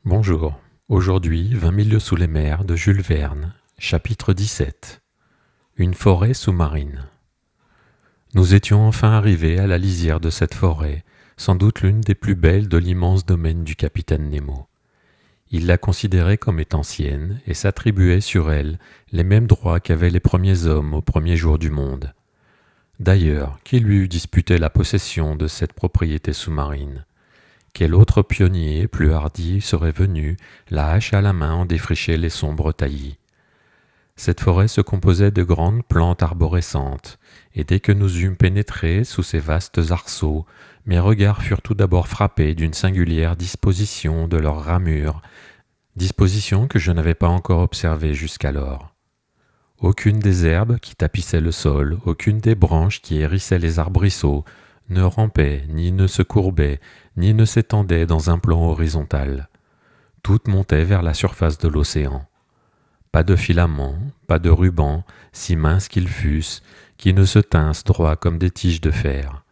Bonjour. Aujourd'hui, 20 000 lieues sous les mers de Jules Verne, chapitre 17. Une forêt sous-marine. Nous étions enfin arrivés à la lisière de cette forêt, sans doute l'une des plus belles de l'immense domaine du capitaine Nemo. Il la considérait comme étant sienne et s'attribuait sur elle les mêmes droits qu'avaient les premiers hommes au premier jour du monde. D'ailleurs, qui lui eût disputé la possession de cette propriété sous-marine ? Quel autre pionnier plus hardi serait venu, la hache à la main, en défricher les sombres taillis? Cette forêt se composait de grandes plantes arborescentes, et dès que nous eûmes pénétré sous ces vastes arceaux, mes regards furent tout d'abord frappés d'une singulière disposition de leurs ramures, disposition que je n'avais pas encore observée jusqu'alors. Aucune des herbes qui tapissaient le sol, aucune des branches qui hérissaient les arbrisseaux, ne rampait, ni ne se courbait, ni ne s'étendait dans un plan horizontal. Toutes montaient vers la surface de l'océan. Pas de filaments, pas de rubans, si minces qu'ils fussent, qui ne se tinssent droits comme des tiges de fer.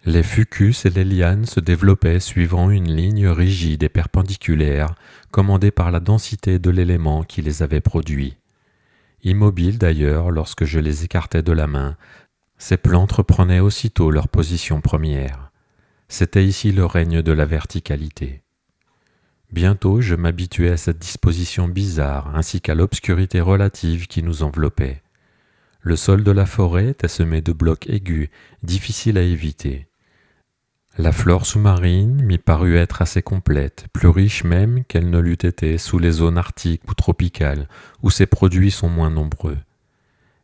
Les fucus et les lianes se développaient suivant une ligne rigide et perpendiculaire, commandée par la densité de l'élément qui les avait produits. Immobiles d'ailleurs, lorsque je les écartais de la main, ces plantes reprenaient aussitôt leur position première. C'était ici le règne de la verticalité. Bientôt je m'habituai à cette disposition bizarre ainsi qu'à l'obscurité relative qui nous enveloppait. Le sol de la forêt était semé de blocs aigus, difficiles à éviter. La flore sous-marine m'y parut être assez complète, plus riche même qu'elle ne l'eût été sous les zones arctiques ou tropicales, où ces produits sont moins nombreux.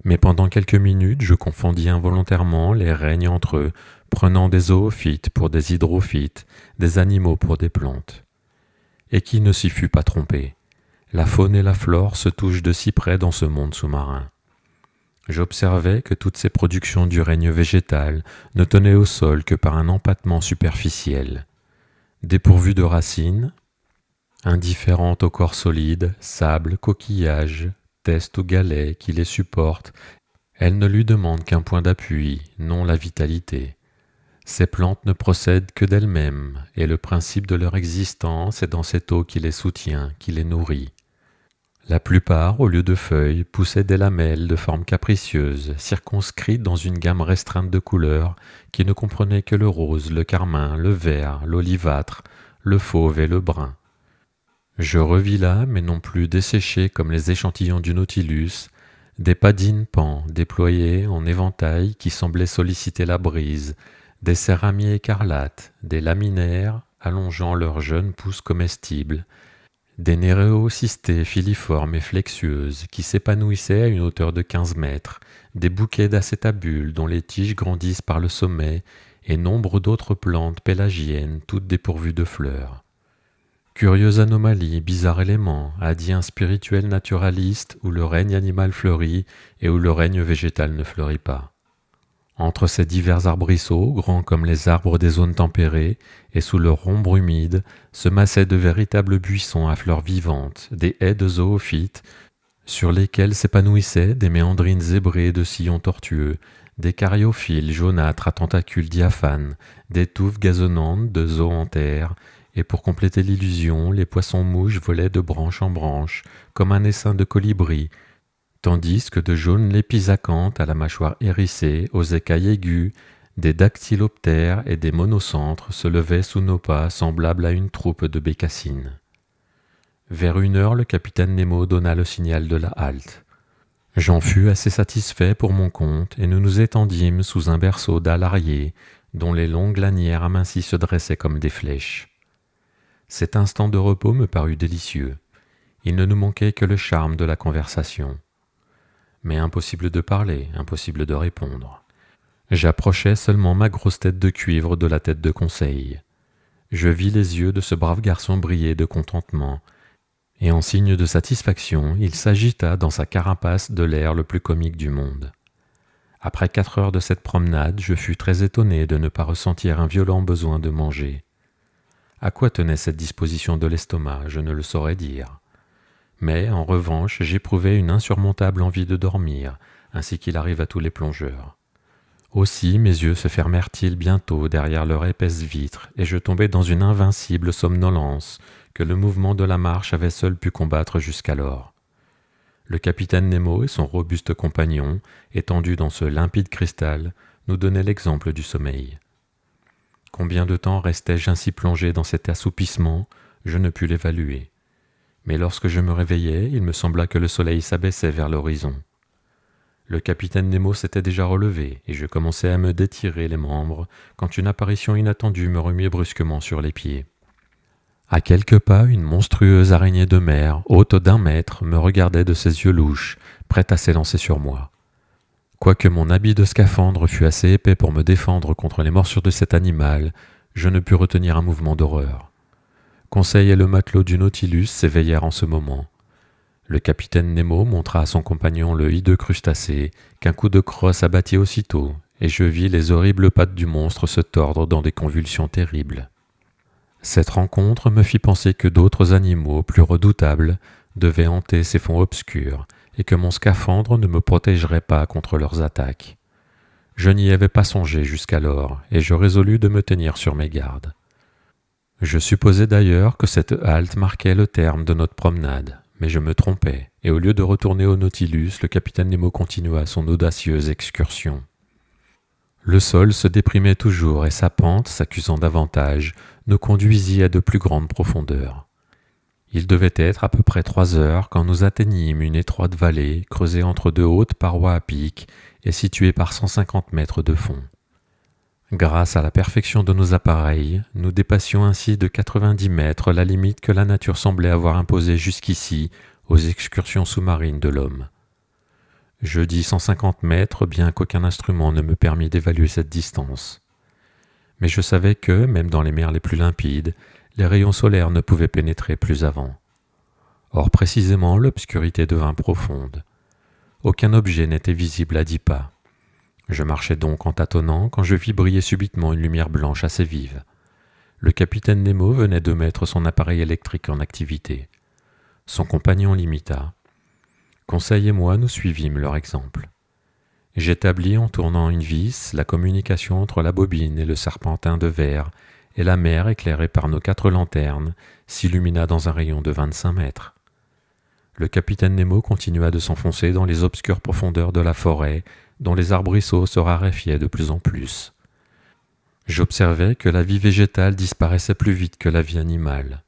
Mais pendant quelques minutes, je confondis involontairement les règnes entre eux, prenant des zoophytes pour des hydrophytes, des animaux pour des plantes. Et qui ne s'y fut pas trompé? La faune et la flore se touchent de si près dans ce monde sous-marin. J'observai que toutes ces productions du règne végétal ne tenaient au sol que par un empattement superficiel. Dépourvues de racines, indifférentes au corps solide, sable, coquillages, test ou galets qui les supportent, elles ne lui demandent qu'un point d'appui, non la vitalité. Ces plantes ne procèdent que d'elles-mêmes, et le principe de leur existence est dans cette eau qui les soutient, qui les nourrit. La plupart, au lieu de feuilles, poussaient des lamelles de forme capricieuse, circonscrites dans une gamme restreinte de couleurs qui ne comprenait que le rose, le carmin, le vert, l'olivâtre, le fauve et le brun. Je revis là, mais non plus desséchés comme les échantillons du Nautilus, des padines pans déployés en éventail qui semblaient solliciter la brise, des céramiers écarlates, des laminaires allongeant leurs jeunes pousses comestibles, des néréocystées filiformes et flexueuses qui s'épanouissaient à une hauteur de 15 mètres, des bouquets d'acétabules dont les tiges grandissent par le sommet, et nombre d'autres plantes pélagiennes toutes dépourvues de fleurs. Curieuse anomalie, bizarre élément, a dit un spirituel naturaliste où le règne animal fleurit et où le règne végétal ne fleurit pas. Entre ces divers arbrisseaux, grands comme les arbres des zones tempérées, et sous leur ombre humide, se massaient de véritables buissons à fleurs vivantes, des haies de zoophytes, sur lesquelles s'épanouissaient des méandrines zébrées de sillons tortueux, des cariophyles jaunâtres à tentacules diaphanes, des touffes gazonnantes de zoanthères, et pour compléter l'illusion, les poissons-mouches volaient de branche en branche, comme un essaim de colibri, tandis que de jaunes lépis acanthes à la mâchoire hérissée, aux écailles aiguës, des dactyloptères et des monocentres se levaient sous nos pas semblables à une troupe de bécassines. Vers 1 heure, le capitaine Nemo donna le signal de la halte. J'en fus assez satisfait pour mon compte, et nous nous étendîmes sous un berceau d'alariers, dont les longues lanières amincies se dressaient comme des flèches. Cet instant de repos me parut délicieux. Il ne nous manquait que le charme de la conversation. Mais impossible de parler, impossible de répondre. J'approchai seulement ma grosse tête de cuivre de la tête de Conseil. Je vis les yeux de ce brave garçon briller de contentement, et en signe de satisfaction, il s'agita dans sa carapace de l'air le plus comique du monde. Après 4 heures de cette promenade, je fus très étonné de ne pas ressentir un violent besoin de manger. À quoi tenait cette disposition de l'estomac, je ne le saurais dire. Mais, en revanche, j'éprouvais une insurmontable envie de dormir, ainsi qu'il arrive à tous les plongeurs. Aussi mes yeux se fermèrent-ils bientôt derrière leur épaisse vitre, et je tombai dans une invincible somnolence que le mouvement de la marche avait seul pu combattre jusqu'alors. Le capitaine Nemo et son robuste compagnon, étendus dans ce limpide cristal, nous donnaient l'exemple du sommeil. Combien de temps restais-je ainsi plongé dans cet assoupissement, je ne pus l'évaluer. Mais lorsque je me réveillai, il me sembla que le soleil s'abaissait vers l'horizon. Le capitaine Nemo s'était déjà relevé, et je commençais à me détirer les membres quand une apparition inattendue me remit brusquement sur les pieds. À quelques pas, une monstrueuse araignée de mer, haute d'1 mètre, me regardait de ses yeux louches, prête à s'élancer sur moi. Quoique mon habit de scaphandre fût assez épais pour me défendre contre les morsures de cet animal, je ne pus retenir un mouvement d'horreur. Conseil et le matelot du Nautilus s'éveillèrent en ce moment. Le capitaine Nemo montra à son compagnon le hideux crustacé, qu'un coup de crosse abattit aussitôt, et je vis les horribles pattes du monstre se tordre dans des convulsions terribles. Cette rencontre me fit penser que d'autres animaux plus redoutables devaient hanter ces fonds obscurs et que mon scaphandre ne me protégerait pas contre leurs attaques. Je n'y avais pas songé jusqu'alors et je résolus de me tenir sur mes gardes. Je supposais d'ailleurs que cette halte marquait le terme de notre promenade, mais je me trompais et au lieu de retourner au Nautilus, le capitaine Nemo continua son audacieuse excursion. Le sol se déprimait toujours et sa pente, s'accusant davantage, nous conduisit à de plus grandes profondeurs. Il devait être à peu près 3 heures quand nous atteignîmes une étroite vallée creusée entre 2 hautes parois à pic et située par 150 mètres de fond. Grâce à la perfection de nos appareils, nous dépassions ainsi de 90 mètres la limite que la nature semblait avoir imposée jusqu'ici aux excursions sous-marines de l'homme. Je dis 150 mètres, bien qu'aucun instrument ne me permît d'évaluer cette distance. Mais je savais que, même dans les mers les plus limpides, les rayons solaires ne pouvaient pénétrer plus avant. Or, précisément, l'obscurité devint profonde. Aucun objet n'était visible à 10 pas. Je marchais donc en tâtonnant quand je vis briller subitement une lumière blanche assez vive. Le capitaine Nemo venait de mettre son appareil électrique en activité. Son compagnon l'imita. Conseil et moi nous suivîmes leur exemple. J'établis en tournant une vis la communication entre la bobine et le serpentin de verre, et la mer, éclairée par nos 4 lanternes, s'illumina dans un rayon de 25 mètres. Le capitaine Nemo continua de s'enfoncer dans les obscures profondeurs de la forêt, dont les arbrisseaux se raréfiaient de plus en plus. J'observais que la vie végétale disparaissait plus vite que la vie animale.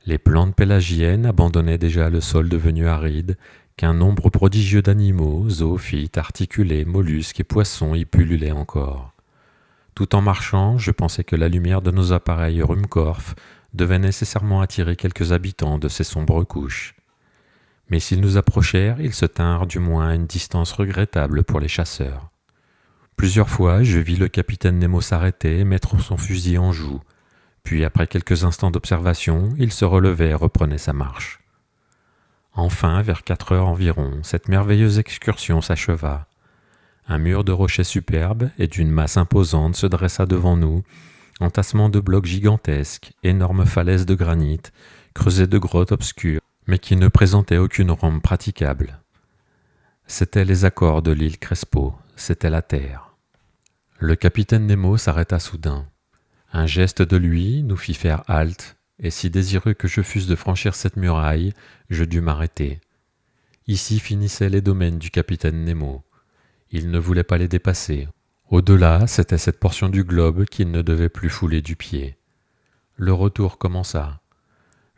Les plantes pélagiennes abandonnaient déjà le sol devenu aride, qu'un nombre prodigieux d'animaux, zoophytes, articulés, mollusques et poissons y pullulaient encore. Tout en marchant, je pensais que la lumière de nos appareils Ruhmkorff devait nécessairement attirer quelques habitants de ces sombres couches. Mais s'ils nous approchèrent, ils se tinrent du moins à une distance regrettable pour les chasseurs. Plusieurs fois, je vis le capitaine Nemo s'arrêter et mettre son fusil en joue. Puis, après quelques instants d'observation, il se relevait et reprenait sa marche. Enfin, vers 4 heures environ, cette merveilleuse excursion s'acheva. Un mur de rochers superbes et d'une masse imposante se dressa devant nous, entassement de blocs gigantesques, énormes falaises de granit, creusées de grottes obscures, mais qui ne présentaient aucune rampe praticable. C'étaient les accords de l'île Crespo, c'était la terre. Le capitaine Nemo s'arrêta soudain. Un geste de lui nous fit faire halte, et si désireux que je fusse de franchir cette muraille, je dus m'arrêter. Ici finissaient les domaines du capitaine Nemo. Il ne voulait pas les dépasser. Au-delà, c'était cette portion du globe qu'il ne devait plus fouler du pied. Le retour commença.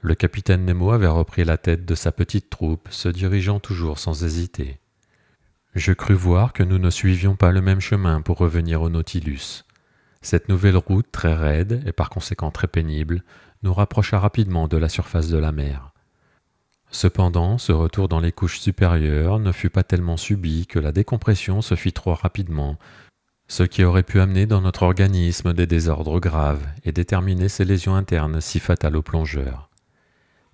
Le capitaine Nemo avait repris la tête de sa petite troupe, se dirigeant toujours sans hésiter. Je crus voir que nous ne suivions pas le même chemin pour revenir au Nautilus. Cette nouvelle route, très raide et par conséquent très pénible, nous rapprocha rapidement de la surface de la mer. Cependant, ce retour dans les couches supérieures ne fut pas tellement subit que la décompression se fit trop rapidement, ce qui aurait pu amener dans notre organisme des désordres graves et déterminer ces lésions internes si fatales aux plongeurs.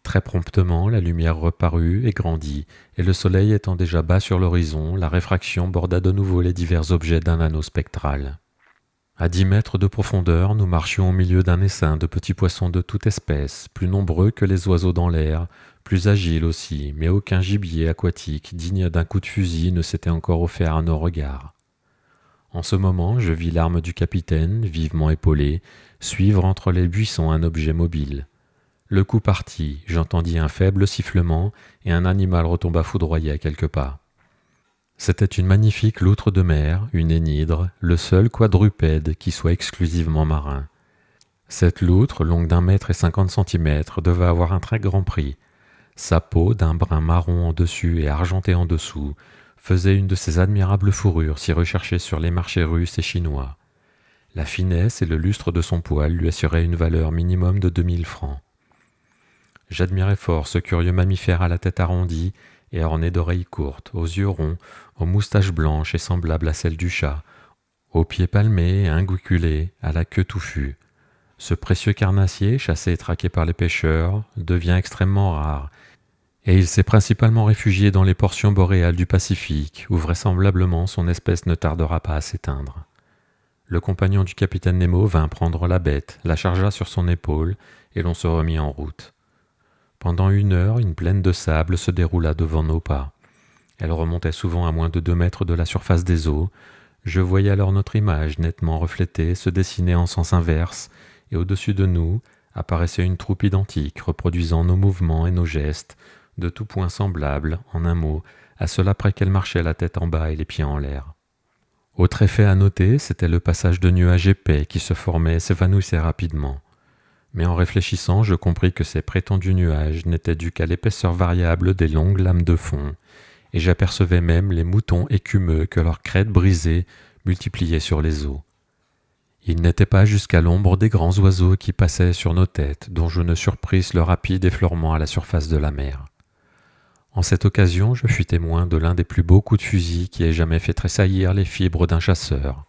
Très promptement, la lumière reparut et grandit, et le soleil étant déjà bas sur l'horizon, la réfraction borda de nouveau les divers objets d'un anneau spectral. À 10 mètres de profondeur, nous marchions au milieu d'un essaim de petits poissons de toute espèce, plus nombreux que les oiseaux dans l'air, plus agiles aussi, mais aucun gibier aquatique digne d'un coup de fusil ne s'était encore offert à nos regards. En ce moment, je vis l'arme du capitaine, vivement épaulée, suivre entre les buissons un objet mobile. Le coup partit, j'entendis un faible sifflement et un animal retomba foudroyé à quelques pas. C'était une magnifique loutre de mer, une énidre, le seul quadrupède qui soit exclusivement marin. Cette loutre, longue d'1,50 m, devait avoir un très grand prix. Sa peau, d'un brun marron en dessus et argenté en dessous, faisait une de ces admirables fourrures si recherchées sur les marchés russes et chinois. La finesse et le lustre de son poil lui assuraient une valeur minimum de 2 000 francs. J'admirais fort ce curieux mammifère à la tête arrondie et orné d'oreilles courtes, aux yeux ronds, aux moustaches blanches et semblables à celles du chat, aux pieds palmés et inguiculés, à la queue touffue. Ce précieux carnassier, chassé et traqué par les pêcheurs, devient extrêmement rare, et il s'est principalement réfugié dans les portions boréales du Pacifique, où vraisemblablement son espèce ne tardera pas à s'éteindre. Le compagnon du capitaine Nemo vint prendre la bête, la chargea sur son épaule, et l'on se remit en route. Pendant 1 heure, une plaine de sable se déroula devant nos pas. Elle remontait souvent à moins de 2 mètres de la surface des eaux. Je voyais alors notre image nettement reflétée se dessiner en sens inverse, et au-dessus de nous apparaissait une troupe identique reproduisant nos mouvements et nos gestes, de tout point semblables, en un mot, à cela près qu'elle marchait la tête en bas et les pieds en l'air. Autre effet à noter, c'était le passage de nuages épais qui se formaient et s'évanouissaient rapidement. Mais en réfléchissant, je compris que ces prétendus nuages n'étaient dus qu'à l'épaisseur variable des longues lames de fond, et j'apercevais même les moutons écumeux que leurs crêtes brisées multipliaient sur les eaux. Ils n'étaient pas jusqu'à l'ombre des grands oiseaux qui passaient sur nos têtes, dont je ne surprisse le rapide effleurement à la surface de la mer. En cette occasion, je fus témoin de l'un des plus beaux coups de fusil qui ait jamais fait tressaillir les fibres d'un chasseur.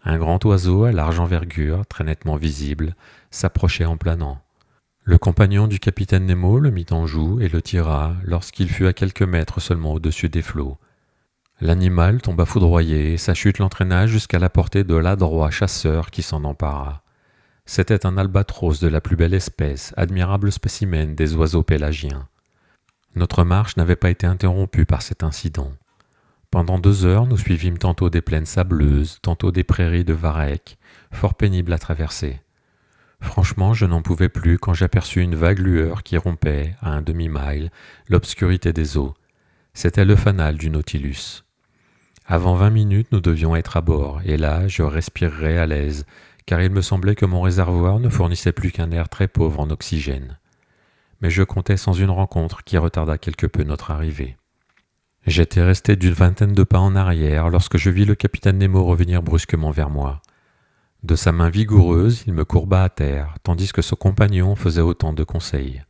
Un grand oiseau à large envergure, très nettement visible, s'approchait en planant. Le compagnon du capitaine Nemo le mit en joue et le tira lorsqu'il fut à quelques mètres seulement au-dessus des flots. L'animal tomba foudroyé et sa chute l'entraîna jusqu'à la portée de l'adroit chasseur qui s'en empara. C'était un albatros de la plus belle espèce, admirable spécimen des oiseaux pélagiens. Notre marche n'avait pas été interrompue par cet incident. Pendant 2 heures, nous suivîmes tantôt des plaines sableuses, tantôt des prairies de varech, fort pénibles à traverser. Franchement, je n'en pouvais plus quand j'aperçus une vague lueur qui rompait, à un demi-mile, l'obscurité des eaux. C'était le fanal du Nautilus. Avant 20 minutes, nous devions être à bord, et là, je respirerais à l'aise, car il me semblait que mon réservoir ne fournissait plus qu'un air très pauvre en oxygène. Mais je comptais sans une rencontre qui retarda quelque peu notre arrivée. J'étais resté d'une 20aine de pas en arrière lorsque je vis le capitaine Nemo revenir brusquement vers moi. De sa main vigoureuse, il me courba à terre, tandis que son compagnon faisait autant de conseils.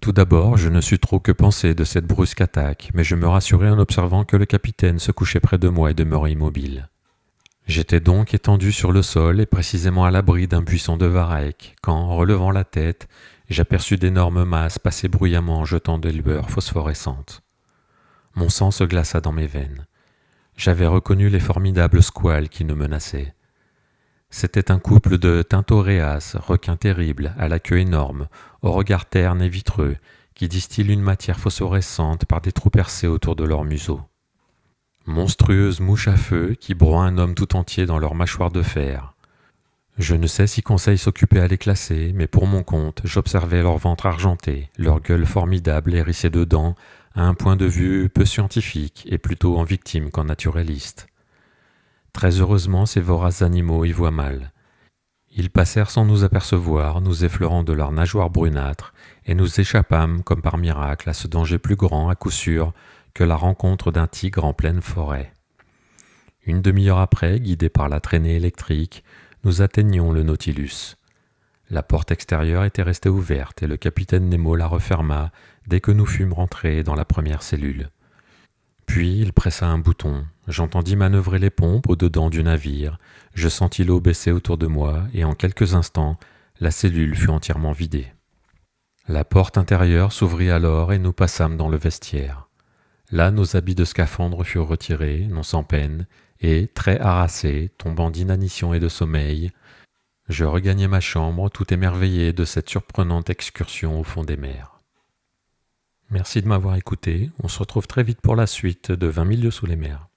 Tout d'abord, je ne sus trop que penser de cette brusque attaque, mais je me rassurai en observant que le capitaine se couchait près de moi et demeurait immobile. J'étais donc étendu sur le sol et précisément à l'abri d'un buisson de varech, quand, relevant la tête, j'aperçus d'énormes masses passer bruyamment en jetant des lueurs phosphorescentes. Mon sang se glaça dans mes veines. J'avais reconnu les formidables squales qui nous menaçaient. C'était un couple de tintoréas, requins terribles, à la queue énorme, au regard terne et vitreux, qui distillent une matière phosphorescente par des trous percés autour de leur museau. Monstrueuses mouches à feu qui broient un homme tout entier dans leur mâchoire de fer. Je ne sais si Conseil s'occupait à les classer, mais pour mon compte, j'observais leur ventre argenté, leur gueule formidable hérissée de dents, à un point de vue peu scientifique et plutôt en victime qu'en naturaliste. Très heureusement, ces voraces animaux y voient mal. Ils passèrent sans nous apercevoir, nous effleurant de leurs nageoires brunâtres, et nous échappâmes, comme par miracle, à ce danger plus grand, à coup sûr, que la rencontre d'un tigre en pleine forêt. Une demi-heure après, guidés par la traînée électrique, nous atteignions le Nautilus. La porte extérieure était restée ouverte et le capitaine Nemo la referma dès que nous fûmes rentrés dans la première cellule. Puis il pressa un bouton. J'entendis manœuvrer les pompes au-dedans du navire. Je sentis l'eau baisser autour de moi et en quelques instants, la cellule fut entièrement vidée. La porte intérieure s'ouvrit alors et nous passâmes dans le vestiaire. Là, nos habits de scaphandre furent retirés, non sans peine, et, très harassé, tombant d'inanition et de sommeil, je regagnai ma chambre tout émerveillé de cette surprenante excursion au fond des mers. Merci de m'avoir écouté, on se retrouve très vite pour la suite de 20 000 lieues sous les mers.